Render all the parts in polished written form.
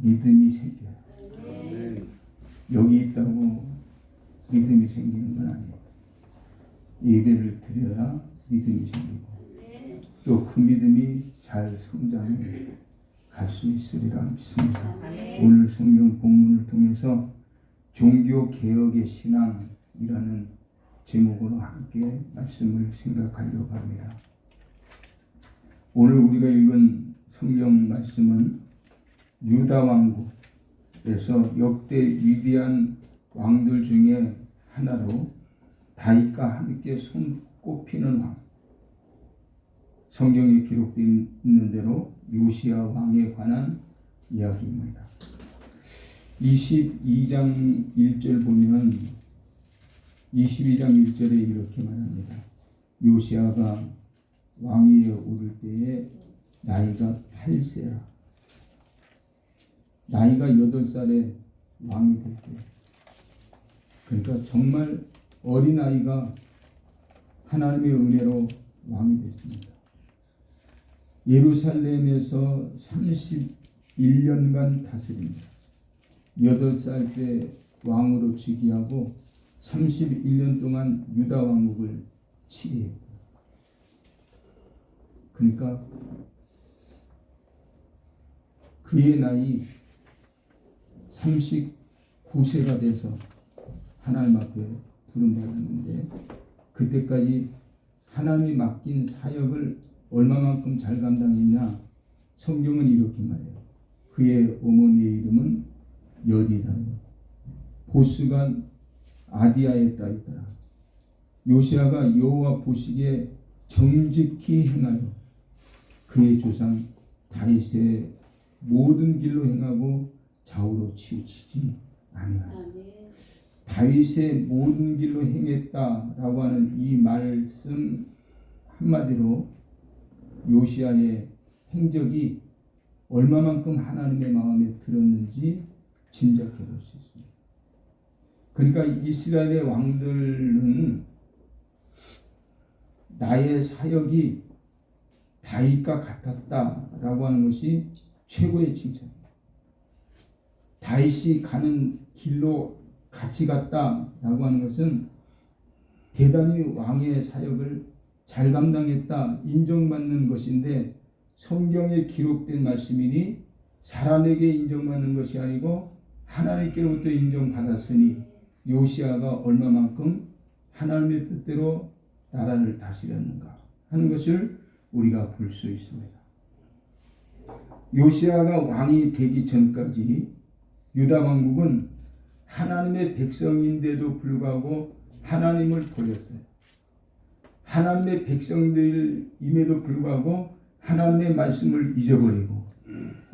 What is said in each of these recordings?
믿음이 생겨요. 여기 있다고 믿음이 생기는 건 아니에요. 예배를 드려야 믿음이 생기고 또 그 믿음이 잘 성장해 갈 수 있으리라 믿습니다. 오늘 성경 본문을 통해서 종교개혁의 신앙이라는 제목으로 함께 말씀을 생각하려고 합니다. 오늘 우리가 읽은 성경 말씀은 유다 왕국에서 역대 위대한 왕들 중에 하나로 다윗과 함께 손꼽히는 왕, 성경에 기록되어 있는 대로 요시야 왕에 관한 이야기입니다. 22장 1절 보면 22장 1절에 이렇게 말합니다. 요시야가 왕위에 오를 때에 나이가 8세라. 나이가 8살에 왕이 될 때, 그러니까 정말 어린아이가 하나님의 은혜로 왕이 됐습니다. 예루살렘에서 31년간 다스립니다. 8살 때 왕으로 즉위하고 31년 동안 유다 왕국을 치리했고, 그러니까 그의 나이 39세가 돼서 하나님 앞에 부름받았는데, 그때까지 하나님이 맡긴 사역을 얼마만큼 잘 감당했냐? 성경은 이렇게 말해요. 그의 어머니의 이름은 여디다요, 보스가 아디아의 딸이더라. 요시야가 여호와 보시기에 정직히 행하여 그의 조상 다윗의 모든 길로 행하고 좌우로 치우치지 아니하였다. 다윗의 모든 길로 행했다라고 하는 이 말씀 한마디로 요시야의 행적이 얼마만큼 하나님의 마음에 들었는지 짐작해 볼 수 있습니다. 그러니까 이스라엘의 왕들은 나의 사역이 다윗과 같았다라고 하는 것이 최고의 칭찬입니다. 다윗이 가는 길로 같이 갔다라고 하는 것은 대단히 왕의 사역을 잘 감당했다 인정받는 것인데, 성경에 기록된 말씀이니 사람에게 인정받는 것이 아니고 하나님께로부터 인정받았으니 요시야가 얼마만큼 하나님의 뜻대로 나라를 다스렸는가 하는 것을 우리가 볼 수 있습니다. 요시야가 왕이 되기 전까지 유다 왕국은 하나님의 백성인데도 불구하고 하나님을 버렸어요. 하나님의 백성들임에도 불구하고 하나님의 말씀을 잊어버리고,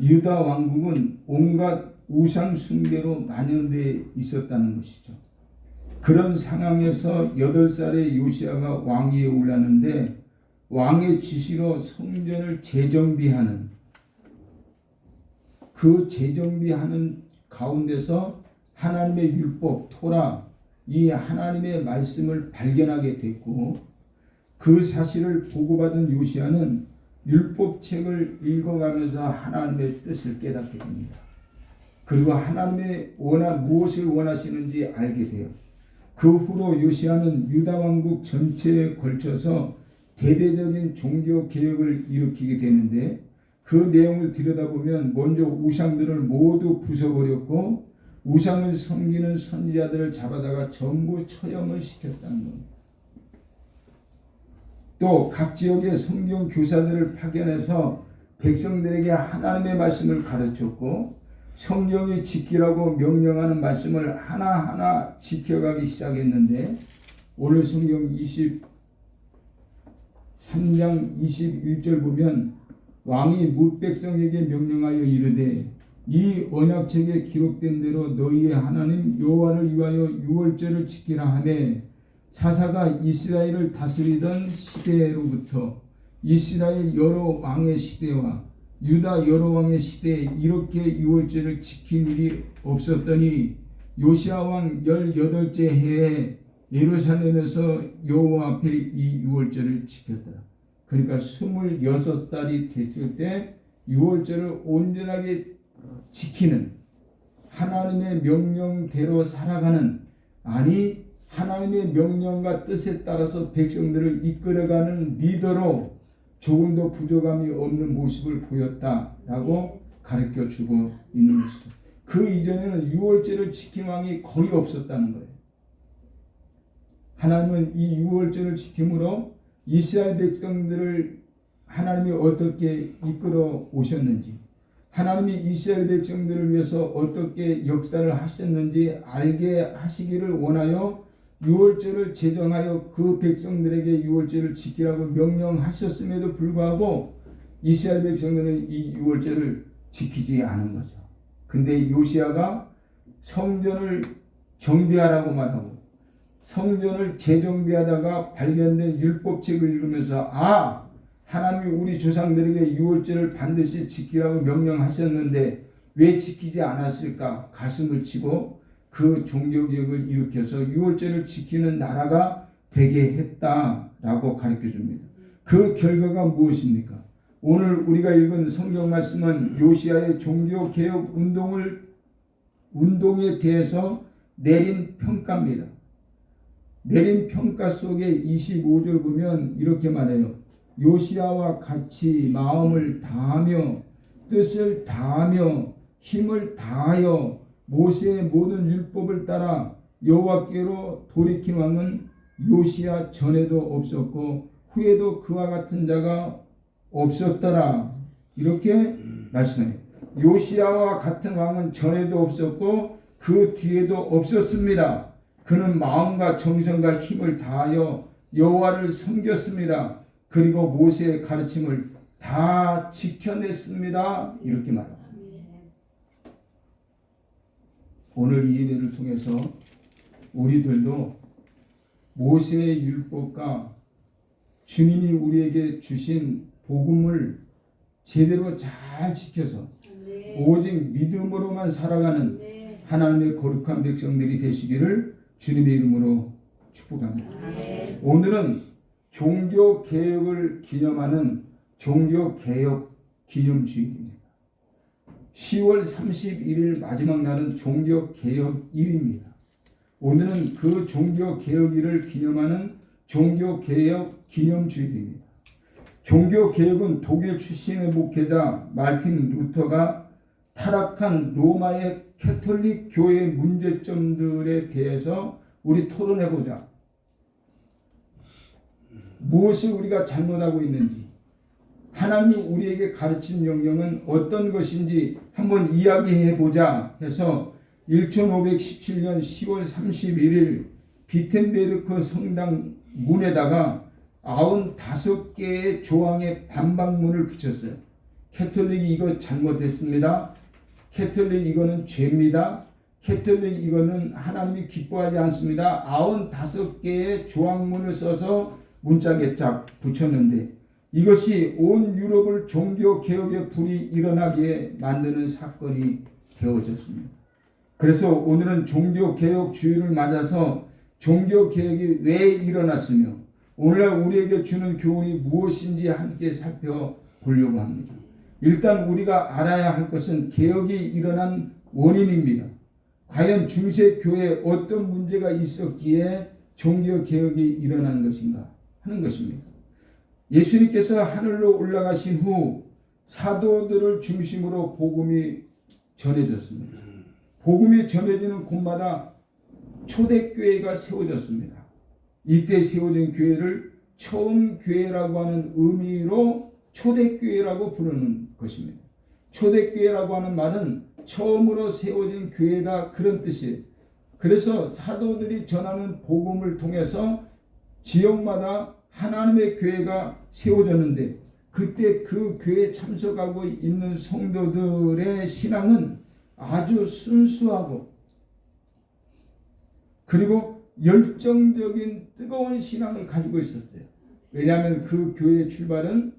유다 왕국은 온갖 우상 숭배로 만연되어 있었다는 것이죠. 그런 상황에서 8살의 요시야가 왕위에 올랐는데, 왕의 지시로 성전을 재정비하는, 그 재정비하는 가운데서 하나님의 율법, 토라, 이 하나님의 말씀을 발견하게 됐고, 그 사실을 보고받은 요시야는 율법책을 읽어가면서 하나님의 뜻을 깨닫게 됩니다. 그리고 하나님의 무엇을 원하시는지 알게 돼요. 그 후로 요시야는 유다 왕국 전체에 걸쳐서 대대적인 종교 개혁을 일으키게 되는데, 그 내용을 들여다보면 먼저 우상들을 모두 부숴버렸고, 우상을 섬기는 선지자들을 잡아다가 전부 처형을 시켰다는 겁니다. 또 각 지역의 성경 교사들을 파견해서 백성들에게 하나님의 말씀을 가르쳤고, 성경이 지키라고 명령하는 말씀을 하나하나 지켜가기 시작했는데, 오늘 성경 23장 21절 보면 왕이 뭇 백성에게 명령하여 이르되, 이 언약책에 기록된 대로 너희의 하나님 여호와를 위하여 유월절을 지키라 하매, 사사가 이스라엘을 다스리던 시대로부터 이스라엘 여러 왕의 시대와 유다 여러 왕의 시대에 이렇게 유월절을 지킨 일이 없었더니, 요시야 왕 18째 해에 예루살렘에서 여호와 앞에 이 유월절을 지켰다. 그러니까 26살이 됐을 때 유월절을 온전하게 지키는, 하나님의 명령대로 살아가는, 아니 하나님의 명령과 뜻에 따라서 백성들을 이끌어가는 리더로 조금 더 부족함이 없는 모습을 보였다라고 가르쳐주고 있는 것이죠. 그 이전에는 유월절을 지킨 왕이 거의 없었다는 거예요. 하나님은 이 유월절을 지킴으로 이스라엘 백성들을 하나님이 어떻게 이끌어 오셨는지, 하나님이 이스라엘 백성들을 위해서 어떻게 역사를 하셨는지 알게 하시기를 원하여 유월절을 제정하여 그 백성들에게 유월절을 지키라고 명령하셨음에도 불구하고 이스라엘 백성들은 이 유월절을 지키지 않은 거죠. 근데 요시야가 성전을 정비하라고 말하고 성전을 재정비하다가 발견된 율법책을 읽으면서 하나님이 우리 조상들에게 유월절을 반드시 지키라고 명령하셨는데 왜 지키지 않았을까 가슴을 치고 그 종교개혁을 일으켜서 유월절을 지키는 나라가 되게 했다라고 가르쳐줍니다. 그 결과가 무엇입니까? 오늘 우리가 읽은 성경 말씀은 요시야의 종교개혁 운동에 대해서 내린 평가입니다. 내린 평가 속에 25절 보면 이렇게 말해요. 요시야와 같이 마음을 다하며 뜻을 다하며 힘을 다하여 모세의 모든 율법을 따라 여호와께로 돌이킨 왕은 요시야 전에도 없었고 후에도 그와 같은 자가 없었더라. 이렇게 말씀해요. 요시야와 같은 왕은 전에도 없었고 그 뒤에도 없었습니다. 그는 마음과 정성과 힘을 다하여 여호와를 섬겼습니다. 그리고 모세의 가르침을 다 지켜냈습니다. 이렇게 말합니다. 오늘 이 예배를 통해서 우리들도 모세의 율법과 주님이 우리에게 주신 복음을 제대로 잘 지켜서 오직 믿음으로만 살아가는 하나님의 거룩한 백성들이 되시기를 주님의 이름으로 축복합니다. 오늘은 종교개혁을 기념하는 종교개혁 기념주일입니다. 10월 31일 마지막 날은 종교개혁일입니다. 오늘은 그 종교개혁일을 기념하는 종교개혁 기념주일입니다. 종교개혁은 독일 출신의 목회자 말틴 루터가 타락한 로마의 캐톨릭 교회의 문제점들에 대해서 우리 토론해보자. 무엇을 우리가 잘못하고 있는지, 하나님이 우리에게 가르친 명령은 어떤 것인지 한번 이야기해보자 해서 1517년 10월 31일 비텐베르크 성당 문에다가 95개의 조항의 반박문을 붙였어요. 캐톨릭이 이거 잘못했습니다. 캐톨릭 이거는 죄입니다. 캐톨릭 이거는 하나님이 기뻐하지 않습니다. 95개의 조항문을 써서 문짝에 쫙 붙였는데 이것이 온 유럽을 종교개혁의 불이 일어나게 만드는 사건이 되어졌습니다. 그래서 오늘은 종교개혁 주일을 맞아서 종교개혁이 왜 일어났으며 오늘날 우리에게 주는 교훈이 무엇인지 함께 살펴보려고 합니다. 일단 우리가 알아야 할 것은 개혁이 일어난 원인입니다. 과연 중세 교회에 어떤 문제가 있었기에 종교개혁이 일어난 것인가 하는 것입니다. 예수님께서 하늘로 올라가신 후 사도들을 중심으로 복음이 전해졌습니다. 복음이 전해지는 곳마다 초대교회가 세워졌습니다. 이때 세워진 교회를 처음 교회라고 하는 의미로 초대교회라고 부르는 것입니다. 초대교회라고 하는 말은 처음으로 세워진 교회다 그런 뜻이에요. 그래서 사도들이 전하는 복음을 통해서 지역마다 하나님의 교회가 세워졌는데 그때 그 교회에 참석하고 있는 성도들의 신앙은 아주 순수하고 그리고 열정적인 뜨거운 신앙을 가지고 있었어요. 왜냐하면 그 교회의 출발은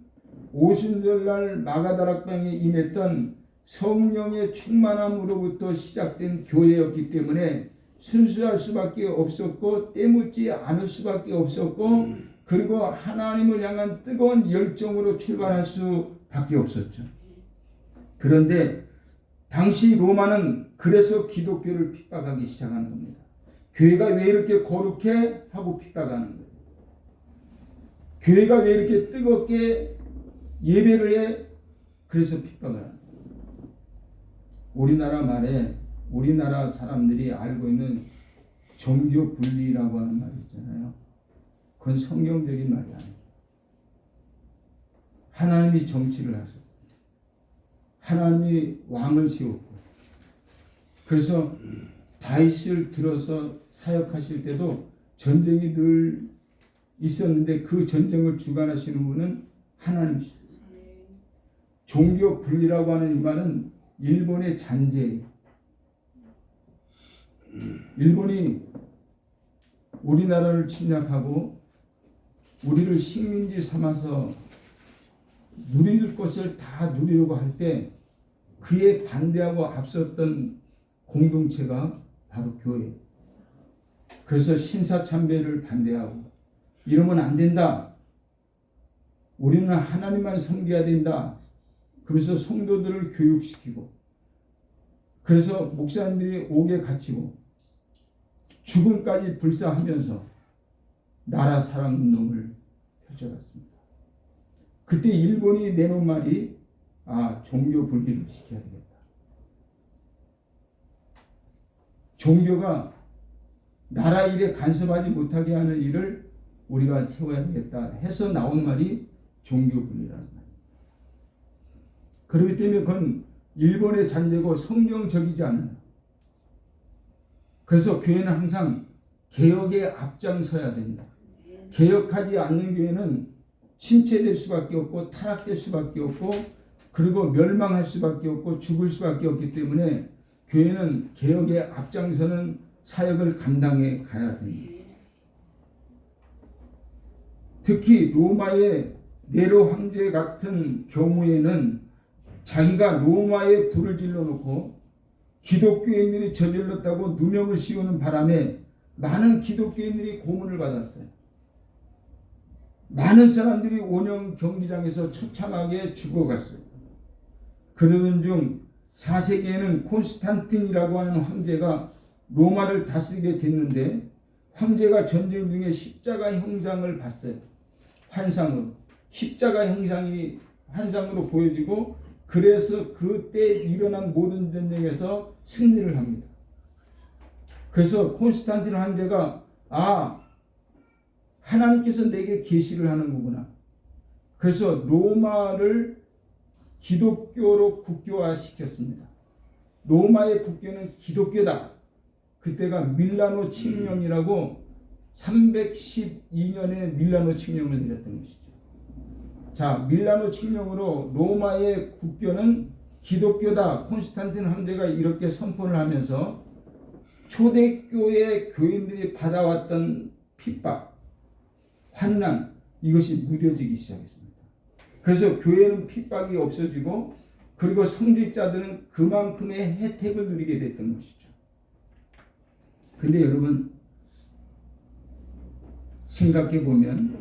오순절날 마가다락방에 임했던 성령의 충만함으로부터 시작된 교회였기 때문에 순수할 수밖에 없었고 때묻지 않을 수밖에 없었고 그리고 하나님을 향한 뜨거운 열정으로 출발할 수밖에 없었죠. 그런데 당시 로마는 그래서 기독교를 핍박하기 시작하는 겁니다. 교회가 왜 이렇게 거룩해? 하고 핍박하는 거예요. 교회가 왜 이렇게 뜨겁게 예배를 해? 그래서 핍박을 하는 거예요. 우리나라 말에 우리나라 사람들이 알고 있는 종교 분리라고 하는 말이 있잖아요. 그건 성경적인 말이 아니에요. 하나님이 정치를 하셨고 하나님이 왕을 세웠고 그래서 다윗을 들어서 사역하실 때도 전쟁이 늘 있었는데 그 전쟁을 주관하시는 분은 하나님이시죠. 종교 분리라고 하는 이 말은 일본의 잔재예요. 일본이 우리나라를 침략하고 우리를 식민지 삼아서 누릴 것을 다 누리려고 할 때 그에 반대하고 앞섰던 공동체가 바로 교회. 그래서 신사참배를 반대하고 이러면 안 된다. 우리는 하나님만 섬겨야 된다. 그래서 성도들을 교육시키고 그래서 목사님들이 옥에 갇히고 죽음까지 불사하면서 나라 사랑 운동을 펼쳐갔습니다. 그때 일본이 내놓은 말이 종교 분리를 시켜야 되겠다. 종교가 나라 일에 간섭하지 못하게 하는 일을 우리가 세워야 되겠다 해서 나온 말이 종교 분리라는 말입니다. 그렇기 때문에 그건 일본의 잔재고 성경적이지 않아요. 그래서 교회는 항상 개혁에 앞장서야 된다. 개혁하지 않는 교회는 침체될 수밖에 없고 타락될 수밖에 없고 그리고 멸망할 수밖에 없고 죽을 수밖에 없기 때문에 교회는 개혁에 앞장서는 사역을 감당해 가야 됩니다. 특히 로마의 네로 황제 같은 경우에는 자기가 로마에 불을 질러놓고 기독교인들이 저질렀다고 누명을 씌우는 바람에 많은 기독교인들이 고문을 받았어요. 많은 사람들이 원형 경기장에서 처참하게 죽어갔어요. 그러던 중 4세기에는 콘스탄틴이라고 하는 황제가 로마를 다스리게 됐는데 황제가 전쟁 중에 십자가 형상을 봤어요. 환상으로. 십자가 형상이 환상으로 보여지고 그래서 그때 일어난 모든 전쟁에서 승리를 합니다. 그래서 콘스탄틴 황제가 하나님께서 내게 계시를 하는 거구나. 그래서 로마를 기독교로 국교화시켰습니다. 로마의 국교는 기독교다. 그때가 밀라노 칙령이라고 312년에 밀라노 칙령을 내렸던 것이죠. 자, 밀라노 칙령으로 로마의 국교는 기독교다. 콘스탄틴 황제가 이렇게 선포를 하면서 초대교회 교인들이 받아왔던 핍박, 환난 이것이 무뎌지기 시작했습니다. 그래서 교회는 핍박이 없어지고 그리고 성직자들은 그만큼의 혜택을 누리게 됐던 것이죠. 근데 여러분 생각해 보면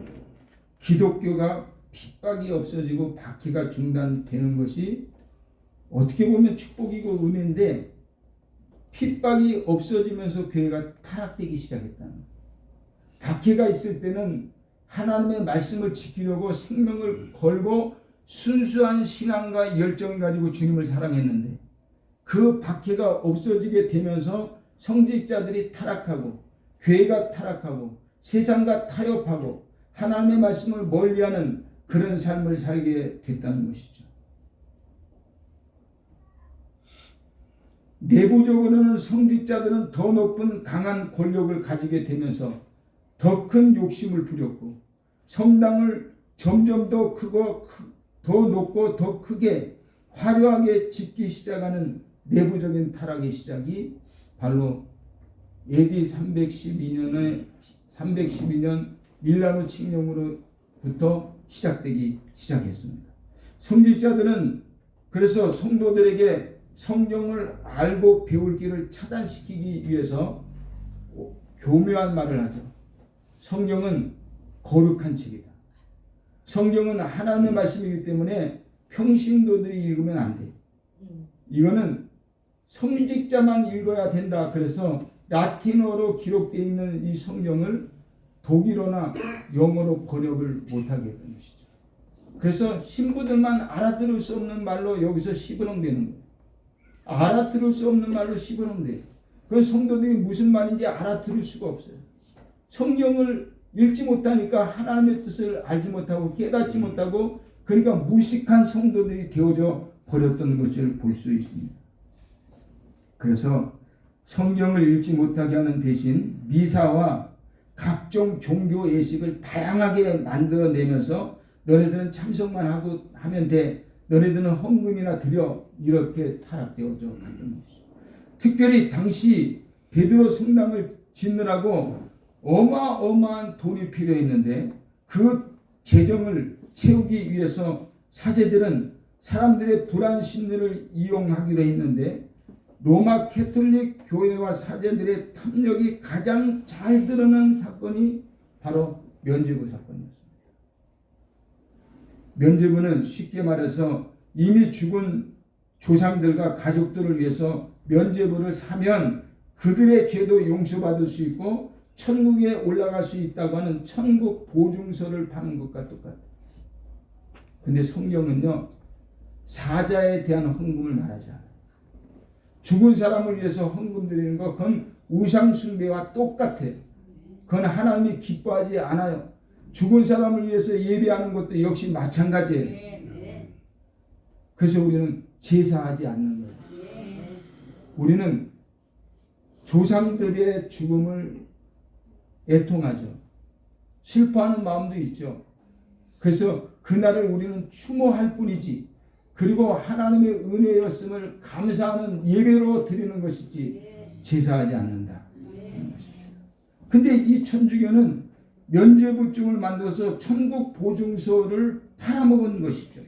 기독교가 핍박이 없어지고 박해가 중단되는 것이 어떻게 보면 축복이고 은혜인데 핍박이 없어지면서 교회가 타락되기 시작했다는 거예요. 박해가 있을 때는 하나님의 말씀을 지키려고 생명을 걸고 순수한 신앙과 열정을 가지고 주님을 사랑했는데 그 박해가 없어지게 되면서 성직자들이 타락하고 교회가 타락하고 세상과 타협하고 하나님의 말씀을 멀리하는 그런 삶을 살게 됐다는 것이죠. 내부적으로는 성직자들은 더 높은 강한 권력을 가지게 되면서 더 큰 욕심을 부렸고 성당을 점점 더 크고 더 높고 더 크게 화려하게 짓기 시작하는 내부적인 타락의 시작이 바로 AD 312년 밀라노 칙령으로부터 시작되기 시작했습니다. 성직자들은 그래서 성도들에게 성경을 알고 배울 길을 차단시키기 위해서 교묘한 말을 하죠. 성경은 거룩한 책이다. 성경은 하나님의 말씀이기 때문에 평신도들이 읽으면 안 돼. 이거는 성직자만 읽어야 된다. 그래서 라틴어로 기록되어 있는 이 성경을 독일어나 영어로 번역을 못하게 했던 것이죠. 그래서 신부들만 알아들을 수 없는 말로 여기서 시부렁대는 거예요. 알아들을 수 없는 말로 시부렁대요. 그 성도들이 무슨 말인지 알아들을 수가 없어요. 성경을 읽지 못하니까 하나님의 뜻을 알지 못하고 깨닫지 못하고, 그러니까 무식한 성도들이 되어져 버렸던 것을 볼 수 있습니다. 그래서 성경을 읽지 못하게 하는 대신 미사와 각종 종교 예식을 다양하게 만들어내면서 너네들은 참석만 하고 하면 돼, 너네들은 헌금이나 드려, 이렇게 타락되어져 갔던 것이죠. 특별히 당시 베드로 성당을 짓느라고 어마어마한 돈이 필요했는데 그 재정을 채우기 위해서 사제들은 사람들의 불안 심리를 이용하기로 했는데, 로마 캐톨릭 교회와 사제들의 탐욕이 가장 잘 드러난 사건이 바로 면죄부 사건이었습니다. 면죄부는 쉽게 말해서 이미 죽은 조상들과 가족들을 위해서 면죄부를 사면 그들의 죄도 용서받을 수 있고 천국에 올라갈 수 있다고 하는 천국 보증서를 파는 것과 똑같아요. 근데 성경은요, 사자에 대한 헌금을 말하지 않아요. 죽은 사람을 위해서 헌금 드리는 것, 그건 우상 숭배와 똑같아요. 그건 하나님이 기뻐하지 않아요. 죽은 사람을 위해서 예배하는 것도 역시 마찬가지예요. 그래서 우리는 제사하지 않는 거예요. 우리는 조상들의 죽음을 애통하죠. 슬퍼하는 마음도 있죠. 그래서 그날을 우리는 추모할 뿐이지, 그리고 하나님의 은혜였음을 감사하는 예배로 드리는 것이지 제사하지 않는다. 근데 이 천주교는 면죄부증을 만들어서 천국 보증서를 팔아먹은 것이죠.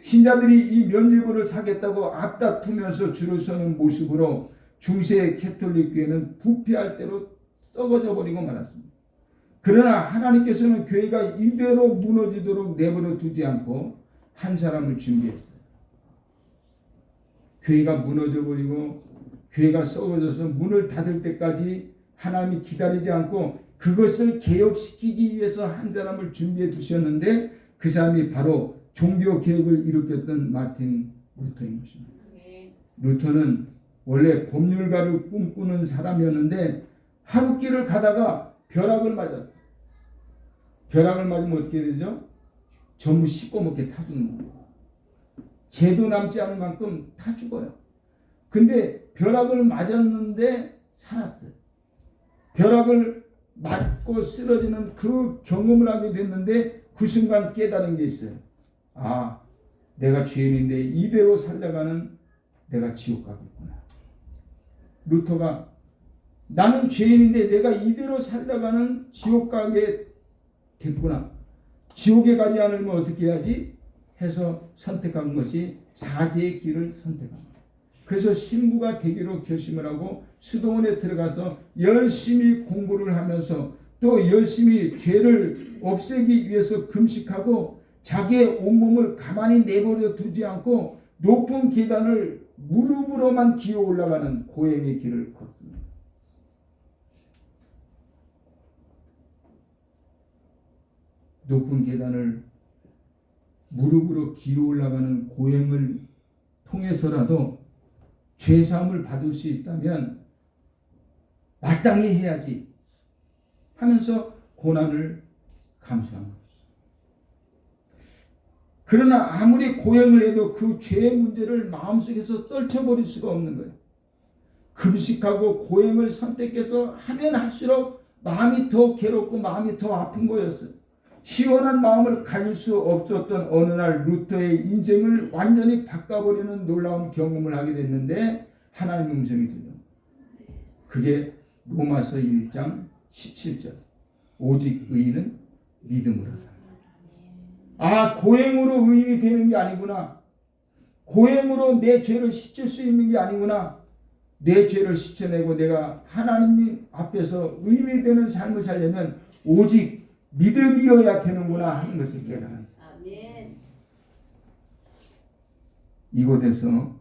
신자들이 이 면죄부를 사겠다고 앞다투면서 줄을 서는 모습으로 중세 캐톨릭 교회는 부패할 대로 썩어져 버리고 말았습니다. 그러나 하나님께서는 교회가 이대로 무너지도록 내버려 두지 않고 한 사람을 준비했어요. 교회가 무너져 버리고 교회가 썩어져서 문을 닫을 때까지 하나님이 기다리지 않고 그것을 개혁시키기 위해서 한 사람을 준비해 두셨는데, 그 사람이 바로 종교 개혁을 일으켰던 마틴 루터인 것입니다. 루터는 원래 법률가를 꿈꾸는 사람이었는데 하루길을 가다가 벼락을 맞았어요. 벼락을 맞으면 어떻게 되죠? 전부 시꺼멓게 타 죽는 거예요. 죄도 남지 않을 만큼 타 죽어요. 근데 벼락을 맞았는데 살았어요. 벼락을 맞고 쓰러지는 그 경험을 하게 됐는데 그 순간 깨달은 게 있어요. 아, 내가 죄인인데 이대로 살다가는 내가 지옥 가겠구나. 루터가 나는 죄인인데 내가 이대로 살다가는 지옥 가게 됐구나. 지옥에 가지 않으면 어떻게 해야지? 해서 선택한 것이 사제의 길을 선택한 거예요. 그래서 신부가 되기로 결심을 하고 수도원에 들어가서 열심히 공부를 하면서 또 열심히 죄를 없애기 위해서 금식하고 자기의 온몸을 가만히 내버려 두지 않고 높은 계단을 무릎으로만 기어 올라가는 고행의 길을 걷습니다. 높은 계단을 무릎으로 기어 올라가는 고행을 통해서라도 죄사함을 받을 수 있다면 마땅히 해야지 하면서 고난을 감수한 것이죠. 그러나 아무리 고행을 해도 그 죄의 문제를 마음속에서 떨쳐버릴 수가 없는 거예요. 금식하고 고행을 선택해서 하면 할수록 마음이 더 괴롭고 마음이 더 아픈 거였어요. 시원한 마음을 가질 수 없었던 어느 날 루터의 인생을 완전히 바꿔버리는 놀라운 경험을 하게 됐는데 하나님의 음성이 들려. 그게 로마서 1장 17절. 오직 의인은 믿음으로 산다. 아, 고행으로 의인이 되는 게 아니구나. 고행으로 내 죄를 씻을 수 있는 게 아니구나. 내 죄를 씻어내고 내가 하나님 앞에서 의인이 되는 삶을 살려면 오직 믿음이어야 되는구나 하는 것을 깨달았어요. 이곳에서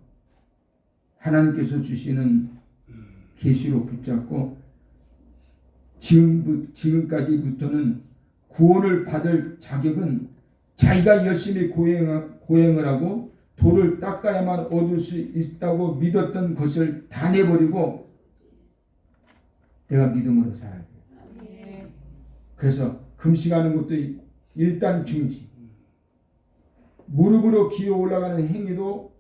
하나님께서 주시는 계시로 붙잡고 지금까지부터는 구원을 받을 자격은 자기가 열심히 고행을 하고 돌을 닦아야만 얻을 수 있다고 믿었던 것을 다 내버리고 내가 믿음으로 살아야 돼요. 그래서 금식하는 것도 일단 중지, 무릎으로 기어 올라가는 행위도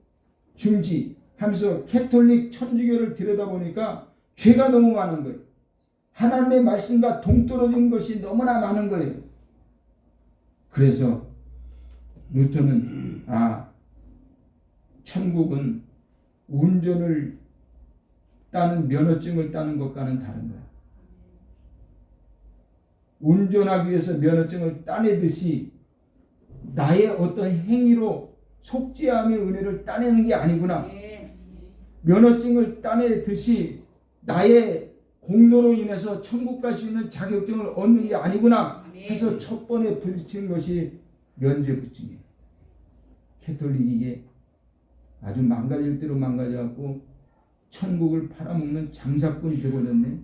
중지 하면서 캐톨릭 천주교를 들여다보니까 죄가 너무 많은 거예요. 하나님의 말씀과 동떨어진 것이 너무나 많은 거예요. 그래서 루터는 천국은 운전을 따는 면허증을 따는 것과는 다른 거야. 운전하기 위해서 면허증을 따내듯이 나의 어떤 행위로 속죄함의 은혜를 따내는 게 아니구나. 면허증을 따내듯이 나의 공로로 인해서 천국 갈 수 있는 자격증을 얻는 게 아니구나 해서 첫 번에 부딪히는 것이 면죄부증이에요. 캐톨릭이 이게 아주 망가질 대로 망가져갖고 천국을 팔아먹는 장사꾼이 되어버렸네.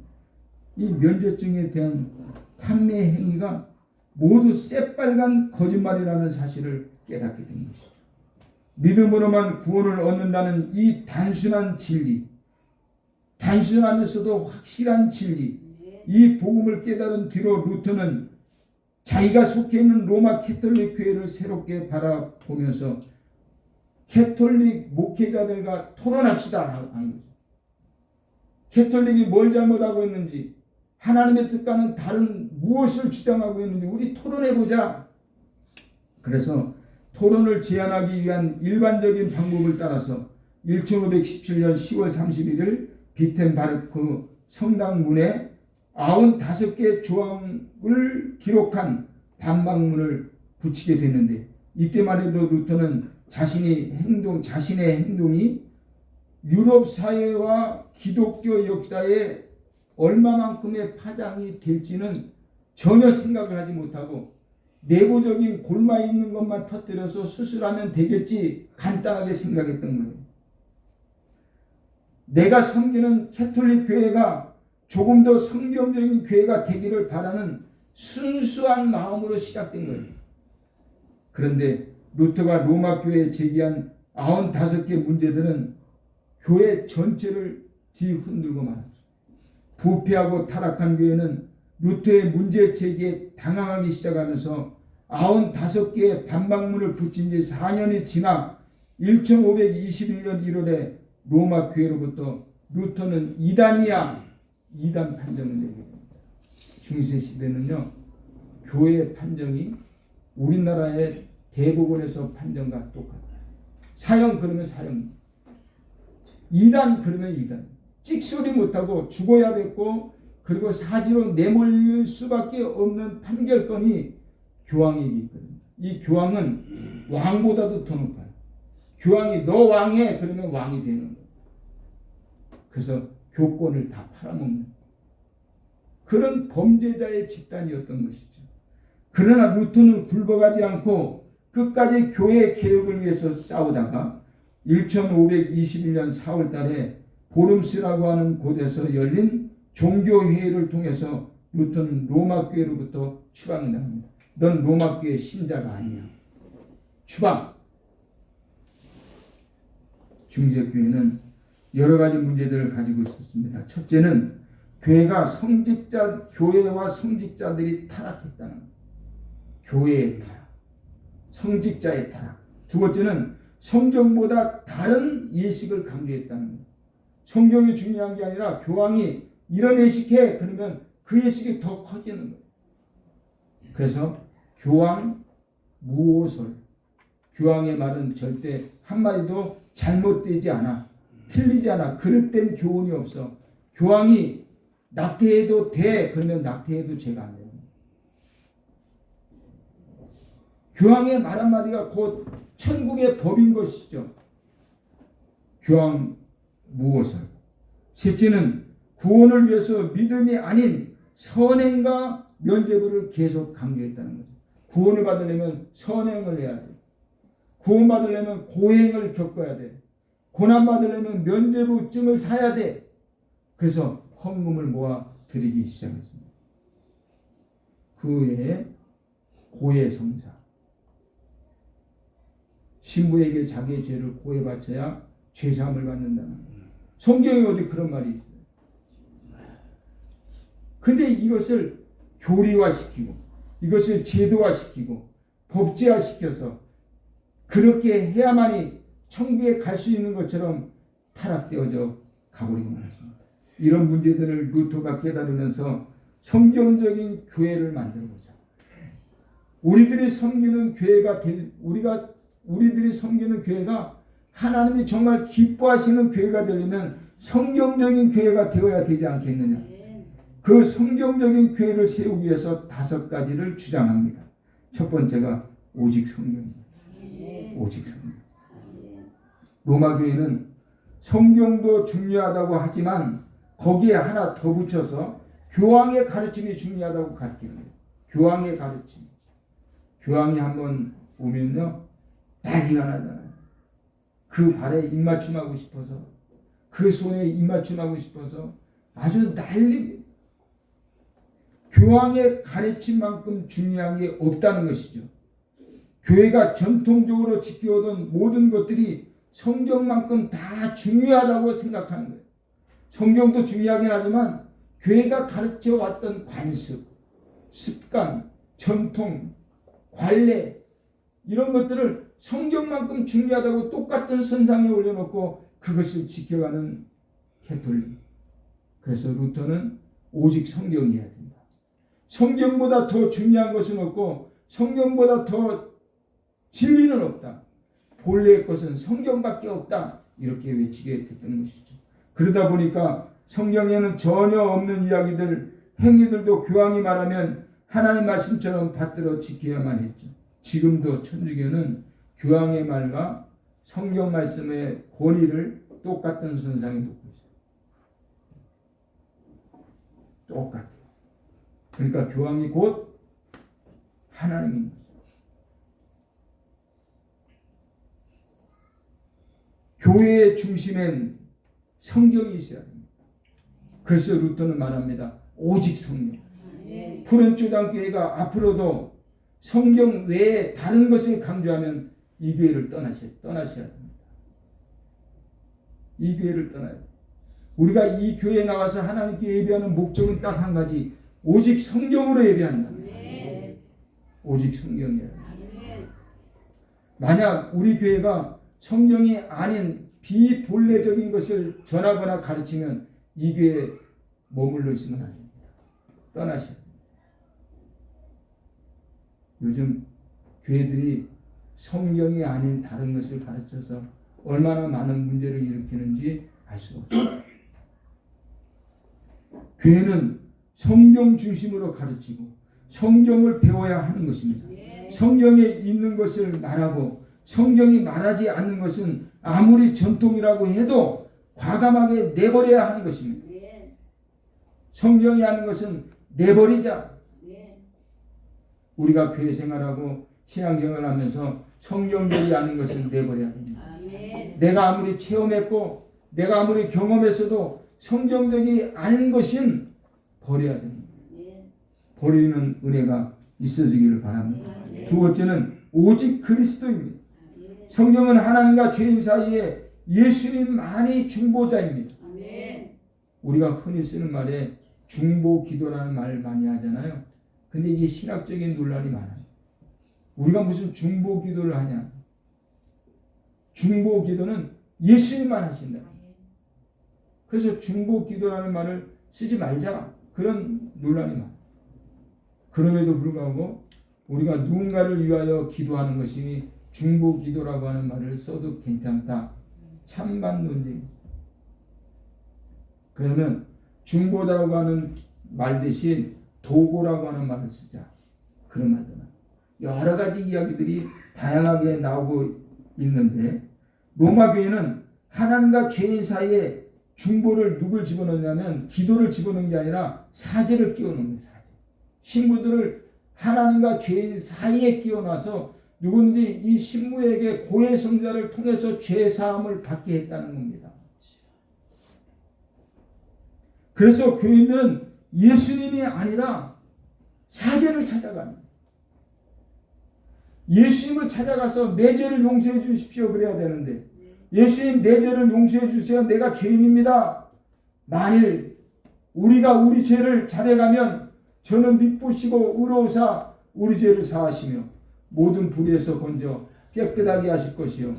이 면죄증에 대한 판매 행위가 모두 새빨간 거짓말이라는 사실을 깨닫게 된 것이죠. 믿음으로만 구원을 얻는다는 이 단순한 진리, 단순하면서도 확실한 진리, 이 복음을 깨달은 뒤로 루터는 자기가 속해 있는 로마 캐톨릭 교회를 새롭게 바라보면서 캐톨릭 목회자들과 토론합시다 하는 거죠. 캐톨릭이 뭘 잘못하고 있는지, 하나님의 뜻과는 다른 무엇을 주장하고 있는지 우리 토론해보자. 그래서 토론을 제안하기 위한 일반적인 방법을 따라서 1517년 10월 31일 비텐바르크 성당문에 95개 조항을 기록한 반박문을 붙이게 됐는데, 이때만 해도 루터는 자신의 행동이 유럽 사회와 기독교 역사에 얼마만큼의 파장이 될지는 전혀 생각을 하지 못하고 내부적인 골마 있는 것만 터뜨려서 수술하면 되겠지 간단하게 생각했던 거예요. 내가 섬기는 캐톨릭 교회가 조금 더 성경적인 교회가 되기를 바라는 순수한 마음으로 시작된 거예요. 그런데 루터가 로마 교회에 제기한 95개 문제들은 교회 전체를 뒤흔들고 말았죠. 부패하고 타락한 교회는 루터의 문제 제기에 당황하기 시작하면서 95개의 반박문을 붙인 지 4년이 지나 1521년 1월에 로마 교회로부터 루터는 이단이야, 이단 판정을 내게 됩니다. 중세 시대는요, 교회 판정이 우리나라의 대법원에서 판정과 똑같아요. 사형 그러면 사형, 이단 그러면 이단. 찍소리 못하고 죽어야 됐고, 그리고 사지로 내몰릴 수밖에 없는 판결권이 교황에게 있거든요. 이 교황은 왕보다도 더 높아요. 교황이 너 왕해 그러면 왕이 되는 거예요. 그래서 교권을 다 팔아먹는 그런 범죄자의 집단이었던 것이죠. 그러나 루터는 굴복하지 않고 끝까지 교회 개혁을 위해서 싸우다가 1521년 4월 달에 보름스라고 하는 곳에서 열린 종교회의를 통해서 루터는 로마 교회로부터 추방을 당합니다. 넌 로마 교회 신자가 아니야. 추방. 중세교회는 여러 가지 문제들을 가지고 있었습니다. 첫째는 교회와 성직자들이 타락했다는 것. 교회의 타락, 성직자의 타락. 두 번째는 성경보다 다른 예식을 강조했다는 것. 성경이 중요한 게 아니라 교황이 이런 예식해 그러면 그 예식이 더 커지는 거예요. 그래서 교황 무오설, 교황의 말은 절대 한마디도 잘못되지 않아, 틀리지 않아, 그릇된 교훈이 없어. 교황이 낙태해도 돼 그러면 낙태해도 죄가 안 돼요. 교황의 말 한마디가 곧 천국의 법인 것이죠. 교황 무오설. 셋째는 구원을 위해서 믿음이 아닌 선행과 면죄부를 계속 강조했다는 거죠. 구원을 받으려면 선행을 해야 돼. 구원받으려면 고행을 겪어야 돼. 고난받으려면 면죄부증을 사야 돼. 그래서 헌금을 모아 드리기 시작했습니다. 그 외에 고해성사. 신부에게 자기의 죄를 고해 바쳐야 죄사함을 받는다는 거예요. 성경에 어디 그런 말이 있어요. 근데 이것을 교리화시키고 이것을 제도화시키고 법제화시켜서 그렇게 해야만이 천국에 갈 수 있는 것처럼 타락되어져 가버리고 말았습니다. 이런 문제들을 루터가 깨달으면서 성경적인 교회를 만들어보자. 우리들이 섬기는 교회가 우리들이 섬기는 교회가 하나님이 정말 기뻐하시는 교회가 되려면 성경적인 교회가 되어야 되지 않겠느냐. 그 성경적인 교회를 세우기 위해서 5가지를 주장합니다. 첫 번째가 오직 성경입니다. 오직 성경. 로마 교회는 성경도 중요하다고 하지만 거기에 하나 더 붙여서 교황의 가르침이 중요하다고 가르칩니다. 교황의 가르침. 교황이 한번 오면요 난리가 나잖아요. 그 발에 입맞춤하고 싶어서 그 손에 입맞춤하고 싶어서 아주 난리. 교황의 가르침만큼 중요한 게 없다는 것이죠. 교회가 전통적으로 지켜오던 모든 것들이 성경만큼 다 중요하다고 생각하는 거예요. 성경도 중요하긴 하지만 교회가 가르쳐왔던 관습, 습관, 전통, 관례 이런 것들을 성경만큼 중요하다고 똑같은 선상에 올려놓고 그것을 지켜가는 캐톨릭. 그래서 루터는 오직 성경이어야 된다. 성경보다 더 중요한 것은 없고 성경보다 더 진리는 없다. 본래의 것은 성경밖에 없다. 이렇게 외치게 됐던 것이죠. 그러다 보니까 성경에는 전혀 없는 이야기들, 행위들도 교황이 말하면 하나님 말씀처럼 받들어 지켜야만 했죠. 지금도 천주교는 교황의 말과 성경 말씀의 권위를 똑같은 선상에 놓고 있어요. 똑같아요. 그러니까 교황이 곧 하나님인 거죠. 교회의 중심엔 성경이 있어야 됩니다. 그래서 루터는 말합니다. 오직 성경. 프란치스칸 교회가 앞으로도 성경 외에 다른 것을 강조하면 이 교회를 떠나셔야 됩니다. 이 교회를 떠나야 돼요. 우리가 이 교회에 나와서 하나님께 예배하는 목적은 딱 한 가지. 오직 성경으로 예배한다. 오직 성경이에요. 만약 우리 교회가 성경이 아닌 비본래적인 것을 전하거나 가르치면 이 교회에 머물러 있으면 안 됩니다. 떠나셔야 됩니다. 요즘 교회들이 성경이 아닌 다른 것을 가르쳐서 얼마나 많은 문제를 일으키는지 알 수가 없습니다. 교회는 성경 중심으로 가르치고 성경을 배워야 하는 것입니다. 성경에 있는 것을 말하고 성경이 말하지 않는 것은 아무리 전통이라고 해도 과감하게 내버려야 하는 것입니다. 성경이 하는 것은 내버리자. 우리가 교회 생활하고 신앙생활을 하면서 성경적이 아닌 것은 내버려야 합니다. 내가 아무리 체험했고 내가 아무리 경험했어도 성경적이 아닌 것은 버려야 됩니다. 버리는 은혜가 있어지기를 바랍니다. 두 번째는 오직 그리스도입니다. 성경은 하나님과 죄인 사이에 예수님만이 중보자입니다. 우리가 흔히 쓰는 말에 중보 기도라는 말을 많이 하잖아요. 근데 이게 신학적인 논란이 많아요. 우리가 무슨 중보 기도를 하냐. 중보 기도는 예수님만 하신다. 그래서 중보 기도라는 말을 쓰지 말자. 그런 논란이 많아요. 그럼에도 불구하고 우리가 누군가를 위하여 기도하는 것이니 중보 기도라고 하는 말을 써도 괜찮다. 찬반 논쟁이. 그러면 중보라고 하는 말 대신 도고라고 하는 말을 쓰자. 그런 말도 나와요. 여러 가지 이야기들이 다양하게 나오고 있는데 로마 교회는 하나님과 죄인 사이에 중보를 누굴 집어넣냐면 기도를 집어넣는 게 아니라 사제를 끼워넣는 거예요. 사제. 신부들을 하나님과 죄인 사이에 끼워놔서 누구든지 이 신부에게 고해 성자를 통해서 죄 사함을 받게 했다는 겁니다. 그래서 교인들은 예수님이 아니라 사제를 찾아갑니다. 예수님을 찾아가서 내 죄를 용서해 주십시오 그래야 되는데, 예수님 내 죄를 용서해 주세요. 내가 죄인입니다. 만일 우리가 우리 죄를 자백하면 저는 미쁘시고 의로우사 우리 죄를 사하시며 모든 불의에서 건져 깨끗하게 하실 것이요.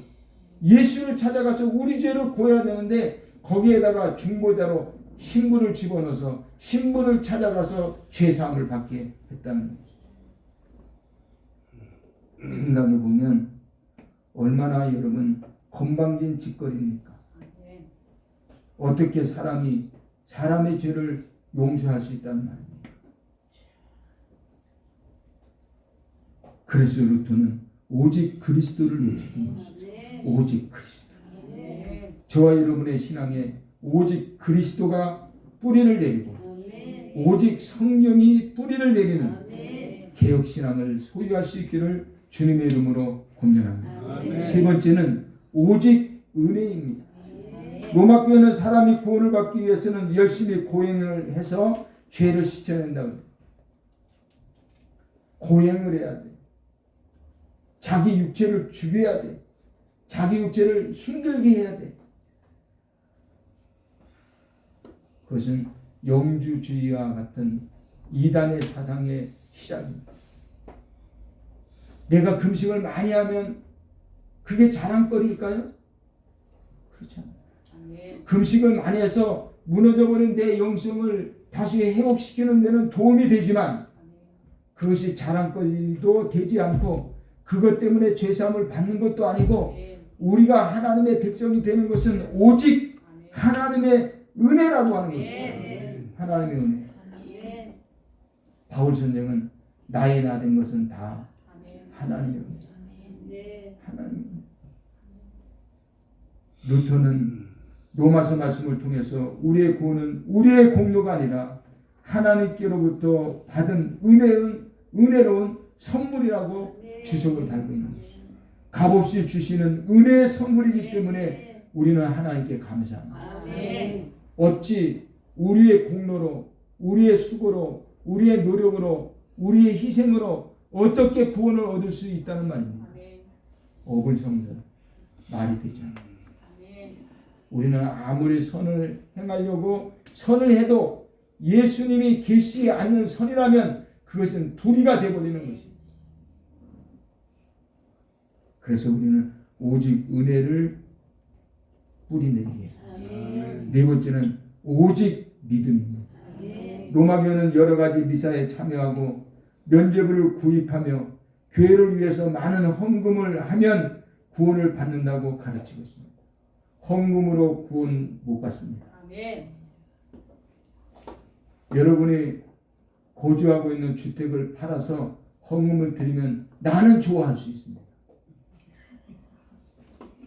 예수를 찾아가서 우리 죄를 고해야 되는데 거기에다가 중보자로 신부를 집어넣어서 신부를 찾아가서 죄사함을 받게 했다는 거죠. 생각해 보면 얼마나 여러분 건방진 짓거리입니까? 어떻게 사람이 사람의 죄를 용서할 수 있다는 말입니다. 그래서 루터는 오직 그리스도를 외치는 것이죠. 오직 그리스도. 저와 여러분의 신앙에 오직 그리스도가 뿌리를 내리고 오직 성령이 뿌리를 내리는 개혁신앙을 소유할 수 있기를 주님의 이름으로 권면합니다. 세 번째는 오직 은혜입니다. 로마교회는 사람이 구원을 받기 위해서는 열심히 고행을 해서 죄를 씻어낸다고. 고행을 해야 돼. 자기 육체를 죽여야 돼. 자기 육체를 힘들게 해야 돼. 그것은 영주주의와 같은 이단의 사상의 시작입니다. 내가 금식을 많이 하면 그게 자랑거리일까요? 그렇지 않아요. 금식을 많이 해서 무너져버린 내 영성을 다시 회복시키는 데는 도움이 되지만 그것이 자랑거리도 되지 않고 그것 때문에 죄사함을 받는 것도 아니고 우리가 하나님의 백성이 되는 것은 오직 하나님의 은혜라고 하는 것이죠. 하나님의 은혜. 바울 선생은 나의 나 된 것은 다 하나님의 은혜. 하나님의 은혜. 루터는 로마서 말씀을 통해서 우리의 구원은 우리의 공로가 아니라 하나님께로부터 받은 은혜로운 선물이라고 주석을 달고 있는 것입니다. 값없이 주시는 은혜의 선물이기 때문에 우리는 하나님께 감사합니다. 어찌 우리의 공로로, 우리의 수고로, 우리의 노력으로, 우리의 희생으로 어떻게 구원을 얻을 수 있다는 말입니다. 어불성설 말이 되지 않아요. 우리는 아무리 선을 행하려고 선을 해도 예수님이 계시지 않는 선이라면 그것은 불의가 되어버리는 것입니다. 그래서 우리는 오직 은혜를 뿌리내리게 해요. 네 번째는 오직 믿음입니다. 로마교회는 여러 가지 미사에 참여하고 면죄부를 구입하며 교회를 위해서 많은 헌금을 하면 구원을 받는다고 가르치고 있습니다. 헌금으로 구원 못 받습니다. 여러분이 거주하고 있는 주택을 팔아서 헌금을 드리면 나는 좋아할 수 있습니다.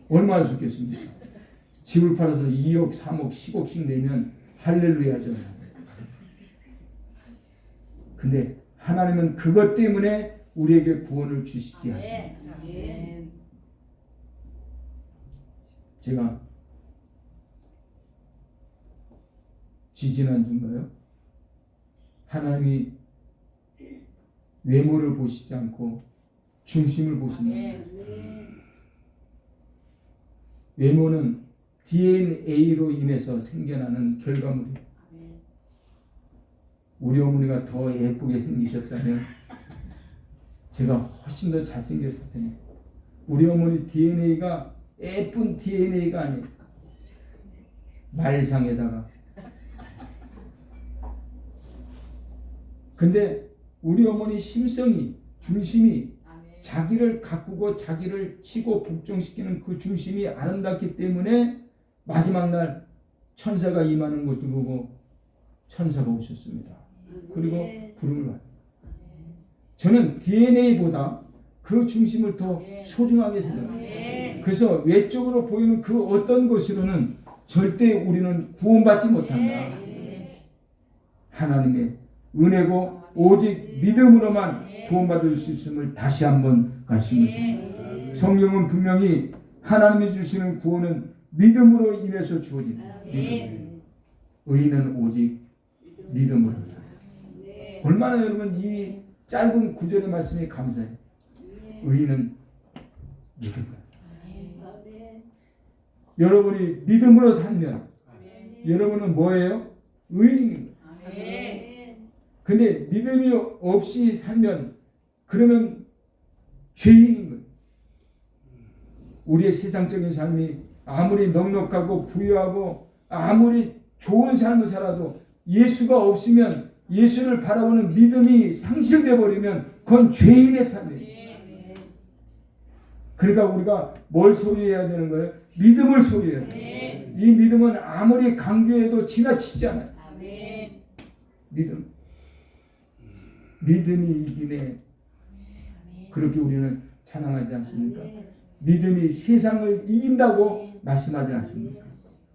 얼마나 좋겠습니까? 집을 팔아서 2억, 3억, 10억씩 내면 할렐루야죠. 근데 하나님은 그것 때문에 우리에게 구원을 주시지 않습니다. 제가 지지난주인가요? 하나님이 외모를 보시지 않고 중심을 보십니다. 외모는 DNA로 인해서 생겨나는 결과물이에요. 우리 어머니가 더 예쁘게 생기셨다면 제가 훨씬 더 잘생겼을 텐데 우리 어머니 DNA가 예쁜 DNA가 아니에요. 말상에다가. 근데 우리 어머니 심성이, 중심이 자기를 가꾸고 자기를 치고 복종시키는 그 중심이 아름답기 때문에 마지막 날 천사가 임하는 것을 보고 천사가 오셨습니다. 그리고 부름을 받습니다. 저는 DNA보다 그 중심을 더 소중하게 생각합니다. 그래서 외적으로 보이는 그 어떤 것으로는 절대 우리는 구원받지 못한다. 하나님의 은혜고 오직 믿음으로만 구원받을 수 있음을 다시 한번 말씀드립니다. 성경은 분명히 하나님이 주시는 구원은 믿음으로 인해서 주어집니다. 믿음. 의인은 오직 믿음으로 살아요. 얼마나 여러분 이 짧은 구절의 말씀이 감사해요. 의인은 믿음으로 살아요. 여러분이 믿음으로 살면 여러분은 뭐예요? 의인입니다. 근데 믿음이 없이 살면 그러면 죄인인 거예요. 우리의 세상적인 삶이 아무리 넉넉하고 부유하고 아무리 좋은 삶을 살아도 예수가 없으면 예수를 바라보는 믿음이 상실되어 버리면 그건 죄인의 삶이에요. 그러니까 우리가 뭘 소유해야 되는 거예요? 믿음을 소유해야 돼요. 이 믿음은 아무리 강조해도 지나치지 않아요. 믿음이 이기네. 그렇게 우리는 찬양하지 않습니까? 믿음이 세상을 이긴다고 말씀하지 않습니까?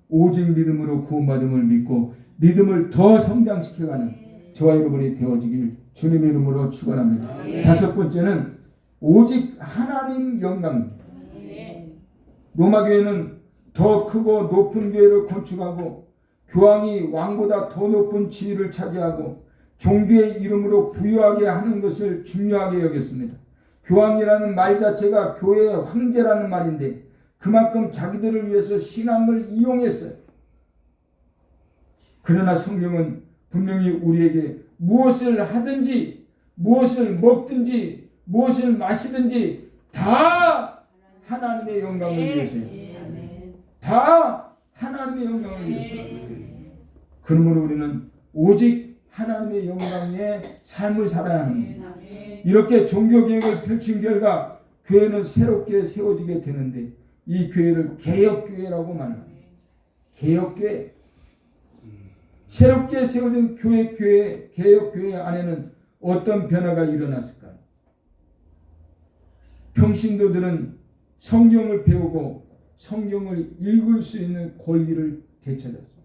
오직 믿음으로 구원받음을 믿고 믿음을 더 성장시켜가는 저와 여러분이 되어지길 주님의 이름으로 축원합니다. 다섯 번째는 오직 하나님 영광입니다. 로마교회는 더 크고 높은 교회를 건축하고 교황이 왕보다 더 높은 지위를 차지하고 종교의 이름으로 부유하게 하는 것을 중요하게 여겼습니다. 교황이라는 말 자체가 교회의 황제라는 말인데 그만큼 자기들을 위해서 신앙을 이용했어요. 그러나 성경은 분명히 우리에게 무엇을 하든지 무엇을 먹든지 무엇을 마시든지 다 하나님의 영광을 위해서요. 다 하나님의 영광을 위해서. 그러므로 우리는 오직 하나님의 영광의 삶을 살아야 합니다. 이렇게 종교개혁을 펼친 결과 교회는 새롭게 세워지게 되는데 이 교회를 개혁교회라고 말합니다. 개혁교회. 새롭게 세워진 교회, 개혁교회 안에는 어떤 변화가 일어났을까요? 평신도들은 성경을 배우고 성경을 읽을 수 있는 권리를 되찾았습니다.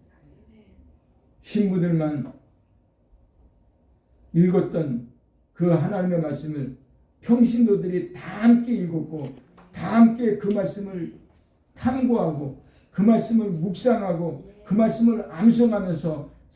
신부들만 읽었던 그 하나님의 말씀을 평신도들이 다 함께 읽었고 다 함께 그 말씀을 탐구하고 그 말씀을 묵상하고 그 말씀을 암송하면서